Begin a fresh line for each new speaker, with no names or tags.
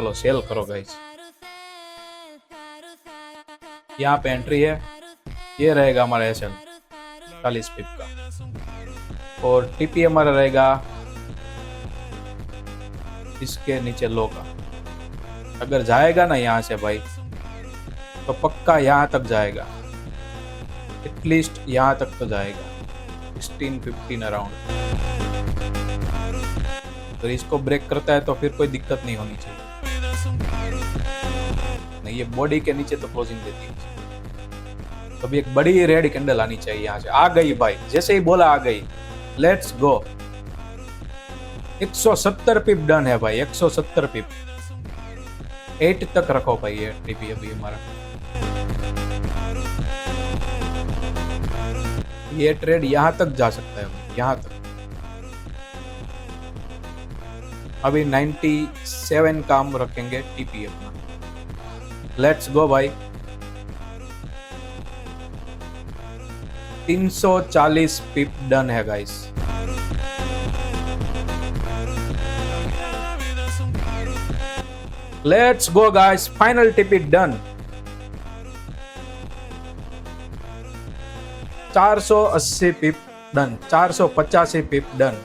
चलो सेल करो गाइस। यहाँ पे एंट्री है, ये रहेगा हमारा एसएल 40 पिप का, और टीपी हमारा रहेगा इसके नीचे लो का। अगर जाएगा ना यहाँ से भाई तो पक्का यहाँ तक जाएगा, एटलीस्ट यहाँ तक तो जाएगा 16-15 अराउंड। तो इसको ब्रेक करता है तो फिर कोई दिक्कत नहीं होनी चाहिए। नहीं, ये बॉडी के नीचे तो क्लोजिंग देती है। तो भी एक बड़ी रेड कैंडल आनी चाहिए। यहाँ से आ गई भाई, जैसे ही बोला आ गई। Let's go. 170 पिप डन है भाई, 170 पिप। 8 तक रखो भाई ये टीपी अभी हमारा। ये ट्रेड यहाँ तक जा सकता है भाई, यहाँ तक। अभी 97 का हम रखेंगे टीपी अपना। लेट्स गो भाई। 340 पिप डन है guys. Let's go guys, final TP done. 480 pip done, 485 pip done.